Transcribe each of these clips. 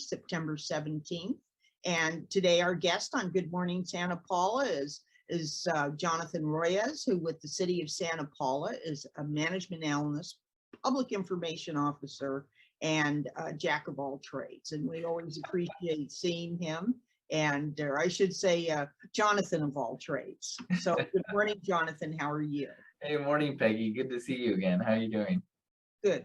September 17th. And today our guest on Good Morning Santa Paula is Jonathan Royes, who with the City of Santa Paula is a management analyst, public information officer, and jack of all trades. And we always appreciate seeing him. And I should say, Jonathan of all trades. So good morning, Jonathan. How are you? Hey, morning, Peggy. Good to see you again. How are you doing? Good.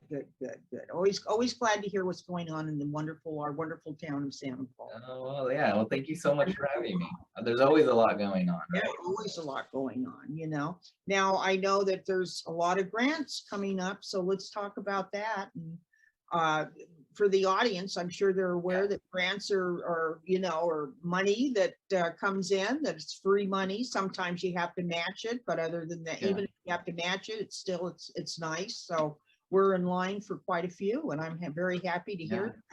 Always glad to hear what's going on in our wonderful town of Santa Paula. Oh, well, yeah. Well, thank you so much for having me. There's always a lot going on, right? Yeah, always a lot going on. Now I know that there's a lot of grants coming up, so let's talk about that. And for the audience, I'm sure they're aware that grants are money that comes in, that it's free money. Sometimes you have to match it, but other than that, even if you have to match it, it's nice. So we're in line for quite a few, and I'm very happy to hear.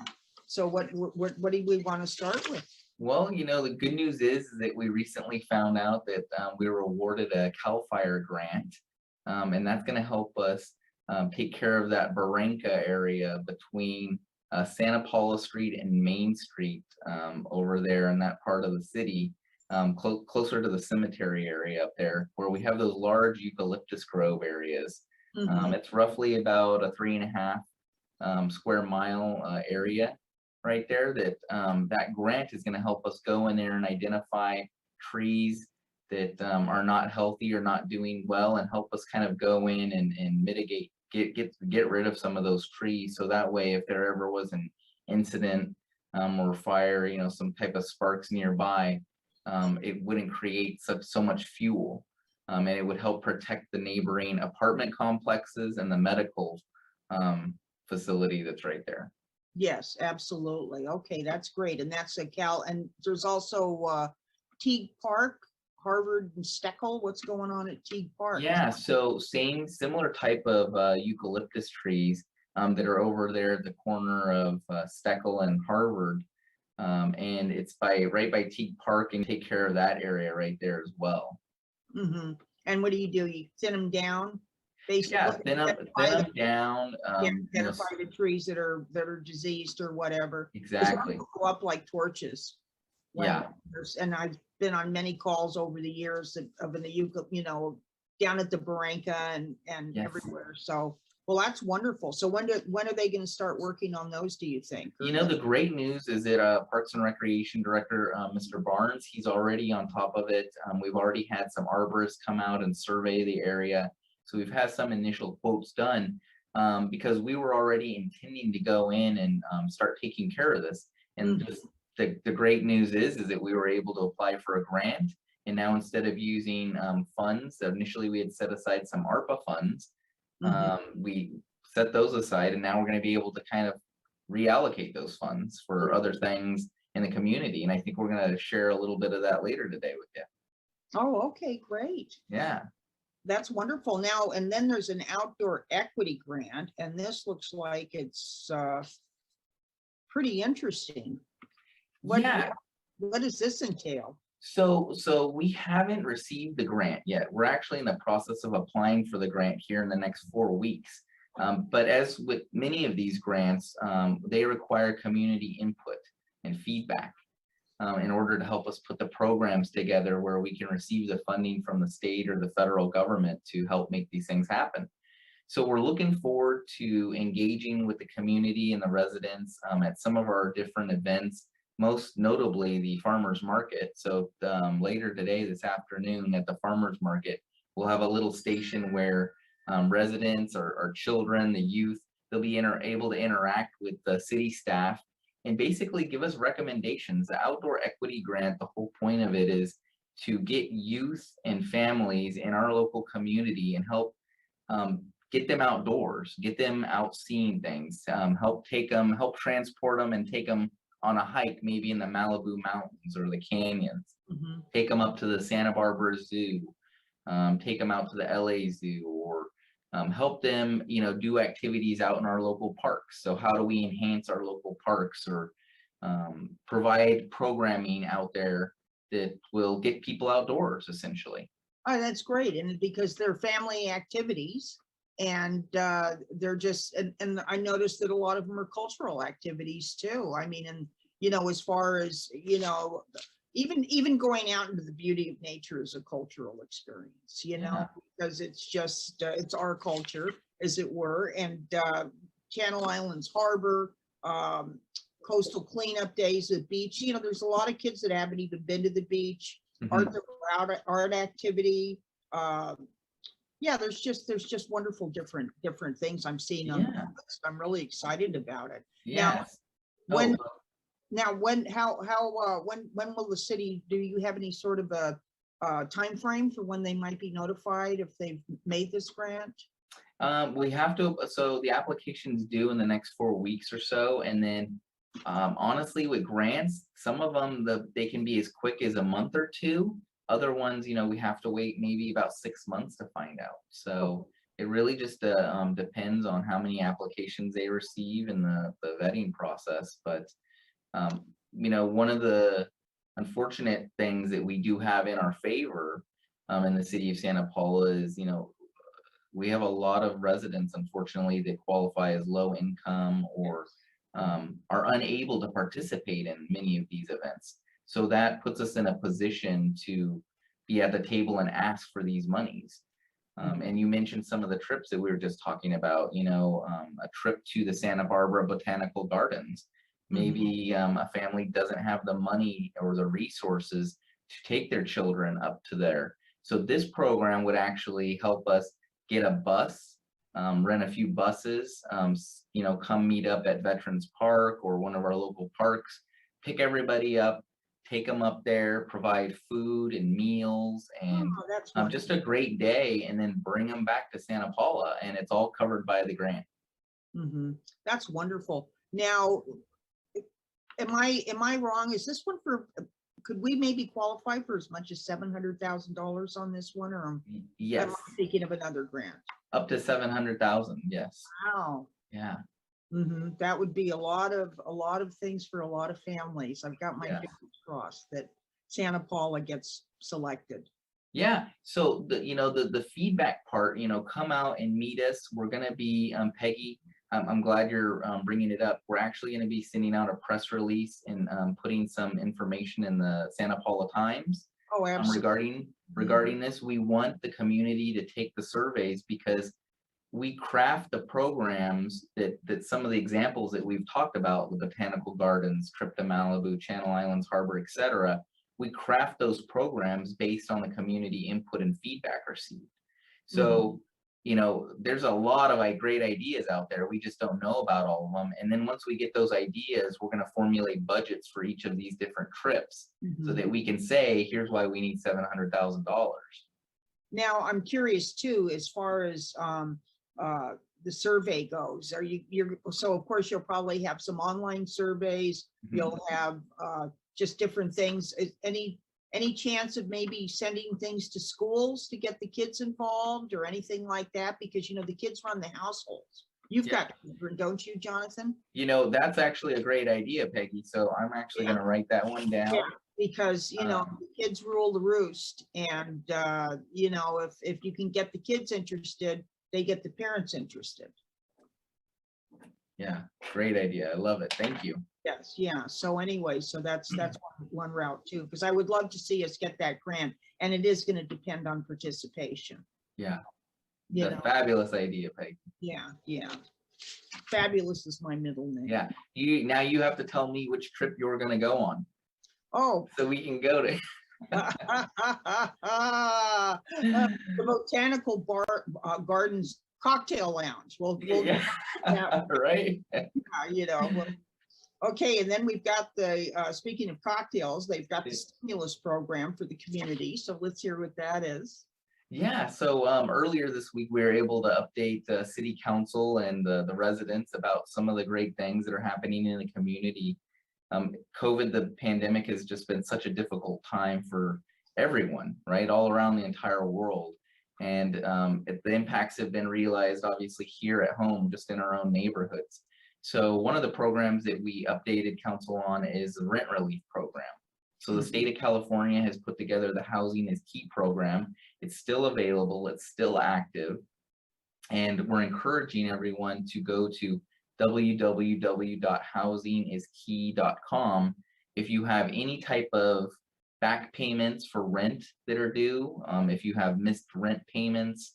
So what do we want to start with? Well, the good news is that we recently found out that we were awarded a CAL FIRE grant, and that's going to help us take care of that Barranca area between Santa Paula Street and Main Street over there in that part of the city, closer to the cemetery area up there, where we have those large eucalyptus grove areas. It's roughly about a 3.5 square mile area right there that that grant is going to help us go in there and identify trees that are not healthy or not doing well, and help us kind of go in and mitigate, get rid of some of those trees. So that way, if there ever was an incident or fire, some type of sparks nearby, it wouldn't create so much fuel. And it would help protect the neighboring apartment complexes and the medical facility that's right there. Yes, absolutely. Okay, that's great. And that's a Cal, and there's also Teague Park, Harvard and Steckel. What's going on at Teague Park? Yeah, so similar type of eucalyptus trees that are over there at the corner of Steckel and Harvard. And it's right by Teague Park, and take care of that area right there as well. And what do? You thin them down, basically? Yeah, thin them down. Identify the trees that are diseased or whatever. Exactly. Go up like torches. Yeah. And I've been on many calls over the years of in the down at the Barranca and everywhere. So, well, that's wonderful. So when are they going to start working on those, do you think? The great news is that Parks and Recreation Director, Mr. Barnes, he's already on top of it. We've already had some arborists come out and survey the area. So we've had some initial quotes done because we were already intending to go in and start taking care of this. And the great news is that we were able to apply for a grant. And now, instead of using funds, initially we had set aside some ARPA funds. We set those aside, and now we're going to be able to kind of reallocate those funds for other things in the community. And I think we're going to share a little bit of that later today with you. Oh, okay, great. Yeah. That's wonderful. Now, and then there's an outdoor equity grant, and this looks like it's pretty interesting. What does this entail? So we haven't received the grant yet. We're actually in the process of applying for the grant here in the next 4 weeks. But as with many of these grants, they require community input and feedback in order to help us put the programs together where we can receive the funding from the state or the federal government to help make these things happen. So we're looking forward to engaging with the community and the residents at some of our different events, most notably the farmers market. So later today, this afternoon at the farmers market, we'll have a little station where residents or children, the youth, they'll be able to interact with the city staff and basically give us recommendations. The outdoor equity grant, the whole point of it is to get youth and families in our local community and help get them outdoors, get them out seeing things, help transport them and take them on a hike, maybe in the Malibu Mountains or the canyons, take them up to the Santa Barbara Zoo, take them out to the LA Zoo, or help them, do activities out in our local parks. So how do we enhance our local parks, or provide programming out there that will get people outdoors, essentially? Oh, that's great. And because they're family activities, And they're just, and I noticed that a lot of them are cultural activities too. I mean, and as far as, even going out into the beauty of nature is a cultural experience, Yeah. because it's just, it's our culture, as it were. And Channel Islands Harbor, coastal cleanup days at beach, there's a lot of kids that haven't even been to the beach. Mhm. Art activity. Yeah, there's just wonderful different things I'm seeing on the Yeah. list. I'm really excited about it. Now, Yes. when Oh, when will the city, do you have any sort of a time frame for when they might be notified if they've made this grant? we have to, so the application's due in the next 4 weeks or so, and then honestly, with grants, some of them, they can be as quick as a month or two. Other ones, we have to wait maybe about 6 months to find out. So it really just depends on how many applications they receive and the vetting process. But one of the unfortunate things that we do have in our favor in the city of Santa Paula is, we have a lot of residents, unfortunately, that qualify as low income or are unable to participate in many of these events. So that puts us in a position to be at the table and ask for these monies. And you mentioned some of the trips that we were just talking about, a trip to the Santa Barbara Botanical Gardens. Maybe a family doesn't have the money or the resources to take their children up to there. So this program would actually help us get a bus, rent a few buses, come meet up at Veterans Park or one of our local parks, pick everybody up, take them up there, provide food and meals and Oh, that's just wonderful. a great day, and then bring them back to Santa Paula, and it's all covered by the grant. That's wonderful. Now, am I wrong? Is this one for, could we maybe qualify for as much as $700,000 on this one, or am Yes, I thinking of another grant? up to 700,000. Yes. Wow. Yeah. That would be a lot of things for a lot of families. I've got my Yeah. fingers crossed that Santa Paula gets selected. Yeah, so the feedback part, come out and meet us. We're gonna be Peggy. I'm glad you're bringing it up. We're actually gonna be sending out a press release and putting some information in the Santa Paula Times Oh, absolutely. regarding this. We want the community to take the surveys because we craft the programs that some of the examples that we've talked about, the botanical gardens, trip to Malibu, Channel Islands Harbor, etc. We craft those programs based on the community input and feedback received. So, there's a lot of great ideas out there. We just don't know about all of them. And then once we get those ideas, we're going to formulate budgets for each of these different trips so that we can say, here's why we need $700,000. Now, I'm curious too, as far as the survey goes. So of course you'll probably have some online surveys. You'll have just different things. Any chance of maybe sending things to schools to get the kids involved or anything like that? Because the kids run the households. You've got children, don't you, Jonathan? That's actually a great idea, Peggy. So I'm actually going to write that one down. Yeah, because the kids rule the roost, and if you can get the kids interested, they get the parents interested. Yeah, great idea. I love it. Thank you. Yes, yeah. So anyway, so that's one route too, because I would love to see us get that grant, and it is going to depend on participation. Yeah, You that's know, fabulous idea, Peggy. yeah. Fabulous is my middle name. Yeah, now you have to tell me which trip you're going to go on. Oh, so we can go to the Botanical Gardens Cocktail Lounge. We'll yeah. Right. Okay, and then we've got the speaking of cocktails, they've got the stimulus program for the community. So let's hear what that is. Yeah, so earlier this week we were able to update the city council and the residents about some of the great things that are happening in the community. COVID, the pandemic, has just been such a difficult time for everyone, right, all around the entire world. And the impacts have been realized obviously here at home, just in our own neighborhoods. So one of the programs that we updated council on is the rent relief program. So the state of California has put together the Housing is Key program. It's still available, it's still active. And we're encouraging everyone to go to www.housingiskey.com. If you have any type of back payments for rent that are due, if you have missed rent payments,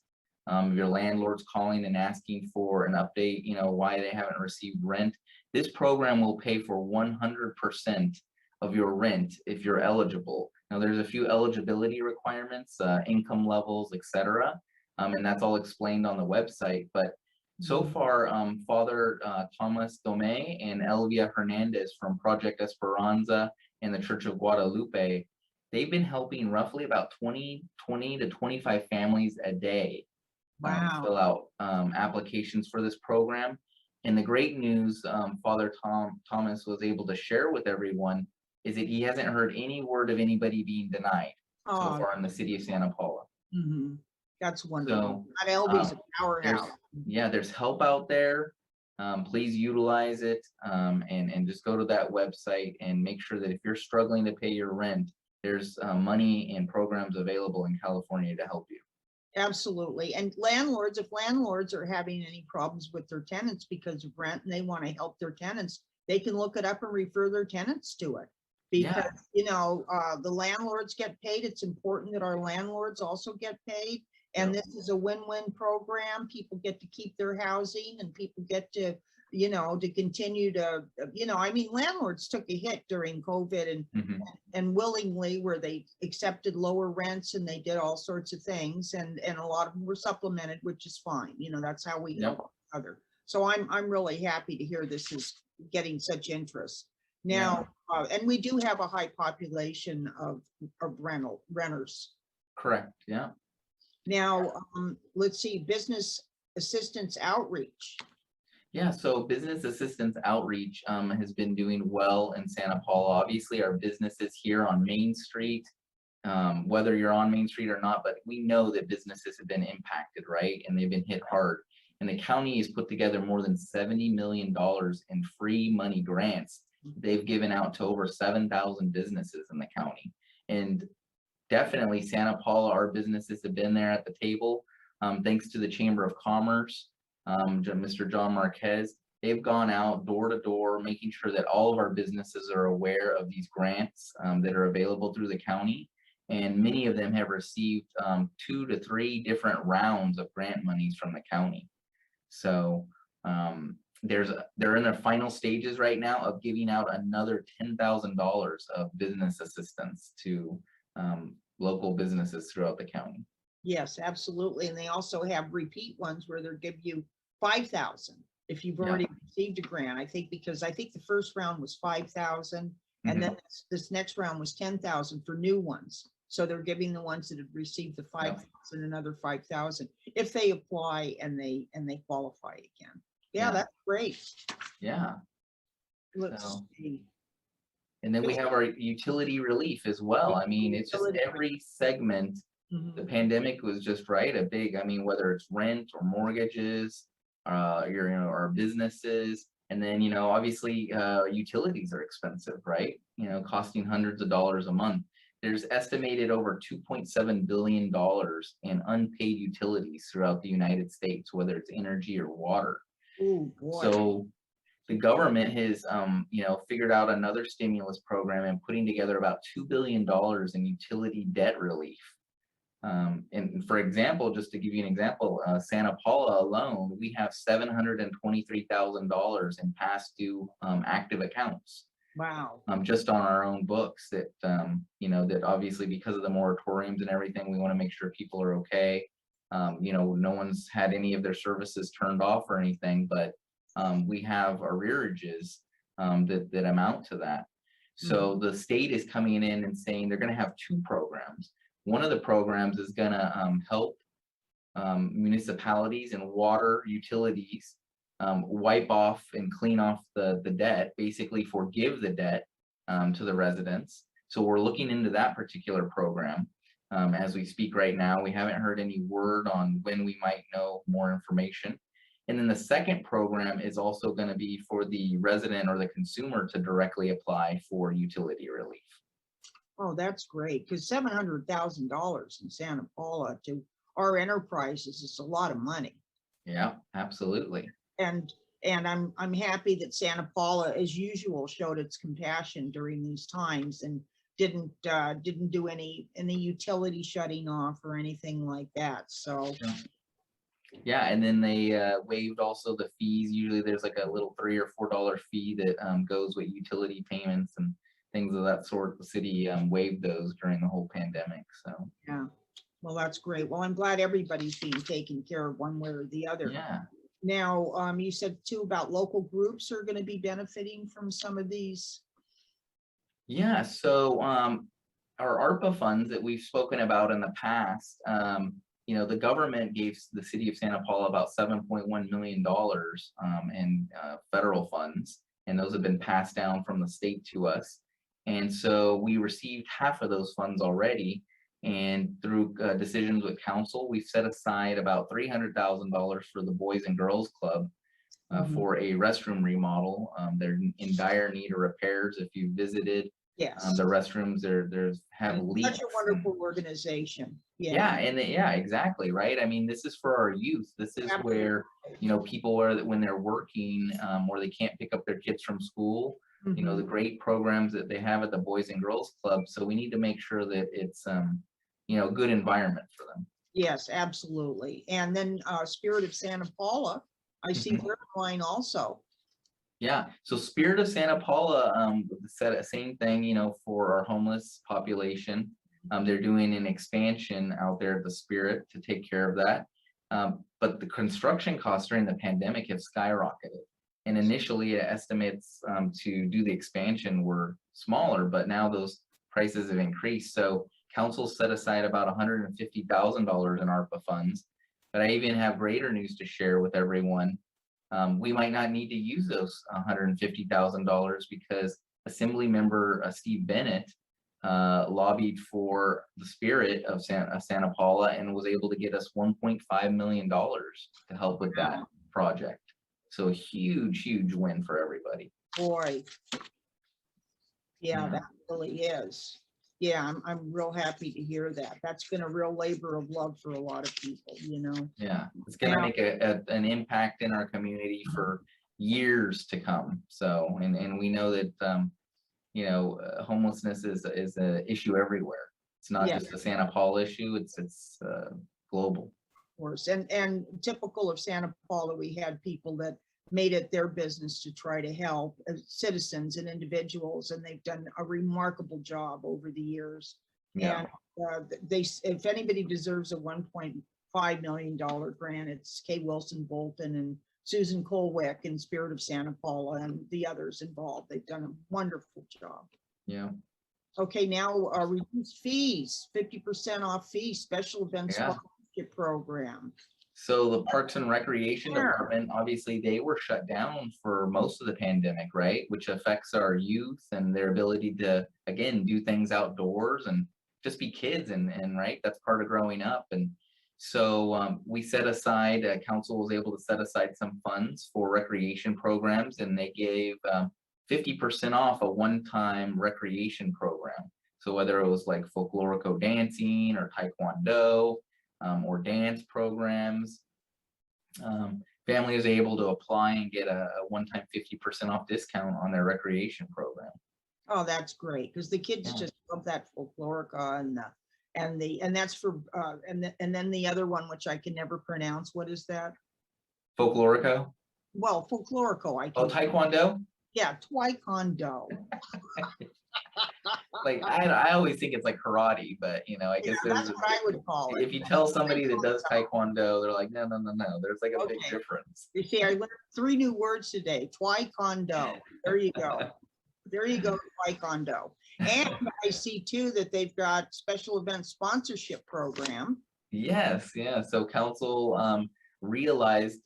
your landlord's calling and asking for an update, why they haven't received rent, this program will pay for 100% of your rent if you're eligible. Now, there's a few eligibility requirements, income levels, etc. And that's all explained on the website. But so far, Father Thomas Domé and Elvia Hernandez from Project Esperanza and the Church of Guadalupe, they've been helping roughly about 20 to 25 families a day fill out applications for this program. And the great news Father Thomas was able to share with everyone is that he hasn't heard any word of anybody being denied so far in the city of Santa Paula. That's wonderful. So, Not LB's a powerhouse. there's help out there. Please utilize it, and just go to that website and make sure that if you're struggling to pay your rent, there's money and programs available in California to help you. Absolutely. And landlords, if landlords are having any problems with their tenants because of rent and they want to help their tenants, they can look it up and refer their tenants to it. Because, the landlords get paid. It's important that our landlords also get paid. And this is a win-win program. People get to keep their housing and people get to, to continue to, landlords took a hit during COVID and willingly, where they accepted lower rents and they did all sorts of things. And a lot of them were supplemented, which is fine. That's how we help each other. So I'm really happy to hear this is getting such interest. Now, and we do have a high population of renters. Correct. Yeah. Now, let's see, business assistance outreach. Yeah, so business assistance outreach has been doing well in Santa Paula. Obviously, our businesses here on Main Street, whether you're on Main Street or not, but we know that businesses have been impacted, right? And they've been hit hard. And the county has put together more than $70 million in free money grants. They've given out to over 7,000 businesses in the county. And definitely Santa Paula, our businesses have been there at the table. Thanks to the Chamber of Commerce, Mr. John Marquez, they've gone out door to door, making sure that all of our businesses are aware of these grants that are available through the county. And many of them have received 2 to 3 different rounds of grant monies from the county. So they're in their final stages right now of giving out another $10,000 of business assistance to local businesses throughout the county. Yes, absolutely. And they also have repeat ones where they'll give you 5,000 if you've already received a grant. I think the first round was 5,000 and then this next round was 10,000 for new ones. So they're giving the ones that have received the 5,000 another 5,000 if they apply and they qualify again. Yeah, that's great. Yeah. Let's see. And then we have our utility relief as well. I mean, it's just every segment. The pandemic was just a big, whether it's rent or mortgages, our businesses, and then, obviously, utilities are expensive, right? Costing hundreds of dollars a month. There's estimated over $2.7 billion in unpaid utilities throughout the United States, whether it's energy or water. Oh, boy. So the government has, figured out another stimulus program and putting together about $2 billion in utility debt relief. And for example, just to give you an example, Santa Paula alone, we have $723,000 in past due active accounts. Wow. Just on our own books that, that obviously because of the moratoriums and everything, we want to make sure people are okay. No one's had any of their services turned off or anything, but we have arrearages that amount to that. So the state is coming in and saying they're going to have 2 programs. One of the programs is going to help municipalities and water utilities wipe off and clean off the debt, basically forgive the debt to the residents. So we're looking into that particular program as we speak right now. We haven't heard any word on when we might know more information. And then the second program is also going to be for the resident or the consumer to directly apply for utility relief. Oh, that's great, because $700,000 in Santa Paula to our enterprises is a lot of money. Yeah, absolutely. And I'm happy that Santa Paula, as usual, showed its compassion during these times and didn't do any utility shutting off or anything like that. So Yeah. Yeah, and then they waived also the fees. Usually there's like a little $3 or $4 fee that goes with utility payments and things of that sort. The city waived those during the whole pandemic. So yeah, well, that's great. Well, I'm glad everybody's being taken care of one way or the other. yeah, Now, you said too about local groups are going to be benefiting from some of these. yeah. So our ARPA funds that we've spoken about in the past, the government gave the city of Santa Paula about $7.1 million in federal funds, and those have been passed down from the state to us. And so we received half of those funds already. And through decisions with council, we've set aside about $300,000 for the Boys and Girls Club Mhm. for a restroom remodel. They're in dire need of repairs. If you visited Yes, the restrooms, there's have and leaks. such a wonderful organization. Yeah, Yeah, and yeah, exactly, right? I mean, this is for our youth. This is where, people are, when they're working, or they can't pick up their kids from school, the Mhm. great programs that they have at the Boys and Girls Club. So we need to make sure that it's, a good environment for them. Yes, absolutely. And then Spirit of Santa Paula, I see Mhm. their line also. Yeah, so Spirit of Santa Paula, said the same thing, for our homeless population. They're doing an expansion out there at the Spirit to take care of that. But the construction costs during the pandemic have skyrocketed. And initially, estimates to do the expansion were smaller, but now those prices have increased. So council set aside about $150,000 in ARPA funds. But I even have greater news to share with everyone. We might not need to use those $150,000 because Assembly Member Steve Bennett lobbied for the Spirit of Santa Paula and was able to get us $1.5 million to help with that Wow, project. So a huge, huge win for everybody. boy, yeah, Yeah, that really is. Yeah, I'm real happy to hear that. That's been a real labor of love for a lot of people. yeah, it's gonna Now, make an impact in our community for years to come. So, and we know that homelessness is an issue everywhere. It's not yeah, just a Santa Paula issue. It's global. course. And typical of Santa Paula, we had people that made it their business to try to help citizens and individuals, and they've done a remarkable job over the years. Yeah, And if anybody deserves a $1.5 million grant, it's Kay Wilson Bolton and Susan Colwick and Spirit of Santa Paula and the others involved. They've done a wonderful job. yeah, Okay, now reduced fees, 50% off fees, special events yeah. sponsorship program. So the Parks and Recreation Yeah. Department, obviously, they were shut down for most of the pandemic, right? Which affects our youth and their ability to, again, do things outdoors and just be kids and right, that's part of growing up. And so we set aside, council was able to set aside some funds for recreation programs, and they gave 50% off a one-time recreation program. So whether it was like folklorico dancing or taekwondo, or dance programs. Family is able to apply and get a one-time 50% off discount on their recreation program. Oh, that's great, because the kids Yeah. just love that folklorica and that's for and then the other one, which I can never pronounce. What is that? Folklorico? Well, folklorico, I Oh, can. taekwondo? Yeah, taekwondo. Like I always think it's like karate, but I Yeah, guess that's what I would call it. if you tell somebody that does taekwondo, they're like, no, no, no, no. There's like a big Okay. difference. You see, I learned 3 new words today. Taekwondo. There you go. There you go, taekwondo. And I see too that they've got special event sponsorship program. Yes, yeah. So council realized,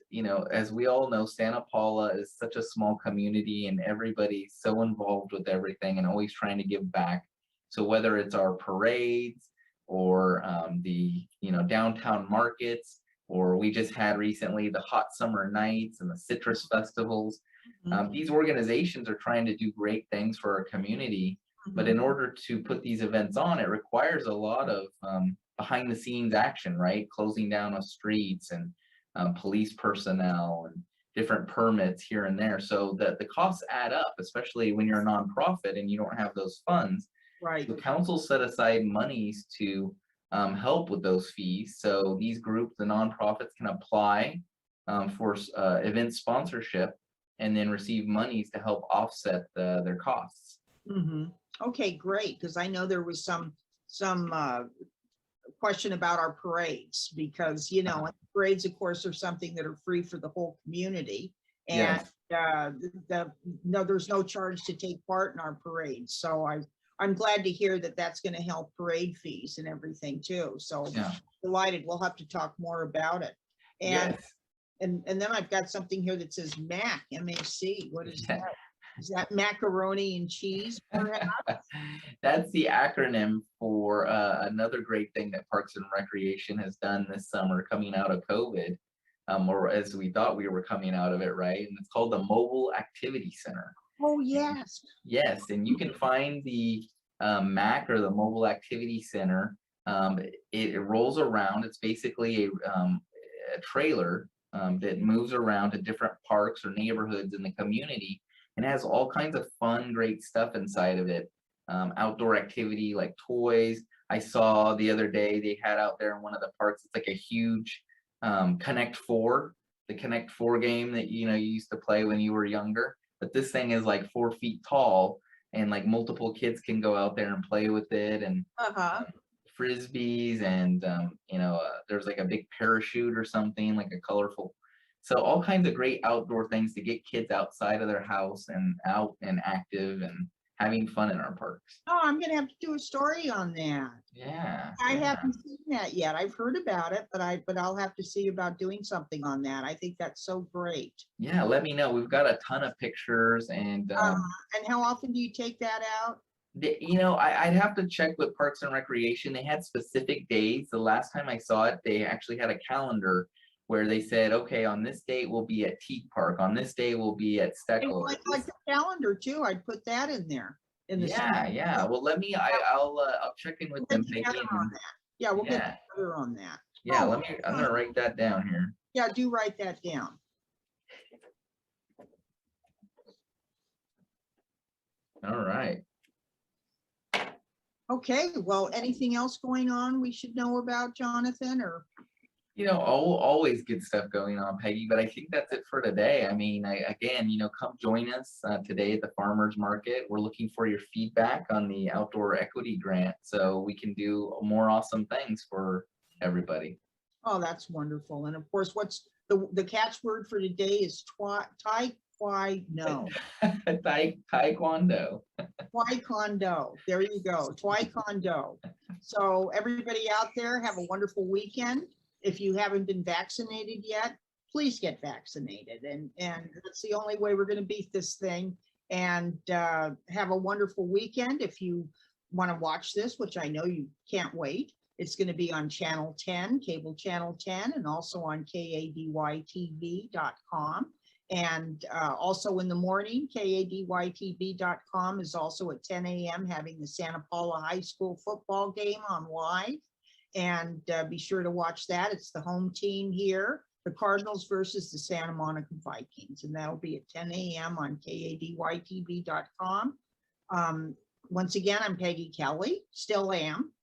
as we all know, Santa Paula is such a small community and everybody's so involved with everything and always trying to give back. So whether it's our parades or the downtown markets, or we just had recently the hot summer nights and the citrus festivals, these organizations are trying to do great things for our community. But in order to put these events on, it requires a lot of behind the scenes action, right? Closing down of streets and police personnel and different permits here and there. So that the costs add up, especially when you're a nonprofit and you don't have those funds. Right. The council set aside monies to help with those fees. So these groups, the nonprofits, can apply for event sponsorship and then receive monies to help offset their costs. Okay, great. Because I know there was some question about our parades, because you know parades, of course, are something that are free for the whole community, and no, there's no charge to take part in our parades. So I'm glad to hear that that's going to help parade fees and everything too. So delighted. We'll have to talk more about it. And and then I've got something here that says MAC, MAC. What is that? Is that macaroni and cheese? That's the acronym for another great thing that Parks and Recreation has done this summer coming out of COVID, or as we thought we were coming out of it, right? And it's called the Mobile Activity Center. Oh, yes. Yes, and you can find the MAC, or the Mobile Activity Center. It rolls around. It's basically a trailer that moves around to different parks or neighborhoods in the community, and has all kinds of fun, great stuff inside of it. Outdoor activity like toys. I saw the other day they had out there in one of the parks, it's like a huge Connect Four, the Connect Four game that you used to play when you were younger. But this thing is like 4 feet tall, and like multiple kids can go out there and play with it, and frisbees, and there's like a big parachute or something, like a colorful. So all kinds of great outdoor things to get kids outside of their house and out and active and having fun in our parks. Oh, I'm gonna have to do a story on that. Yeah. I haven't seen that yet. I've heard about it, but I'll have to see about doing something on that. I think that's so great. Yeah, let me know. We've got a ton of pictures, and how often do you take that out? I'd have to check with Parks and Recreation. They had specific days. The last time I saw it, they actually had a calendar where they said, okay, on this date we'll be at Teak Park, on this day we'll be at Steckle. Like the calendar too. I'd put that in there. Yeah. Well, I'll check in with them, Peggy. Yeah, we'll get together on that. Yeah, I'm gonna write that down here. Yeah, do write that down. All right. Okay, well, anything else going on we should know about, Jonathan? Or always good stuff going on, Peggy, but I think that's it for today. I mean, again, come join us today at the farmers market. We're looking for your feedback on the outdoor equity grant so we can do more awesome things for everybody. Oh, that's wonderful. And of course, what's the catchword for today is taekwondo. Taekwondo. Taekwondo. There you go. Taekwondo. So everybody out there, have a wonderful weekend. If you haven't been vaccinated yet, please get vaccinated. And that's the only way we're going to beat this thing. And have a wonderful weekend. If you want to watch this, which I know you can't wait, it's going to be on Channel 10, cable Channel 10, and also on kadytv.com. And also in the morning, kadytv.com is also at 10 a.m. having the Santa Paula High School football game on live. And be sure to watch that. It's the home team here, the Cardinals versus the Santa Monica Vikings. And that'll be at 10 a.m. on kadytv.com. Once again, I'm Peggy Kelly, still am.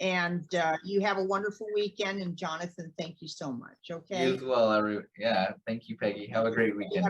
And you have a wonderful weekend. And Jonathan, thank you so much. Okay. You as well, everyone. Yeah, thank you, Peggy. Have a great weekend.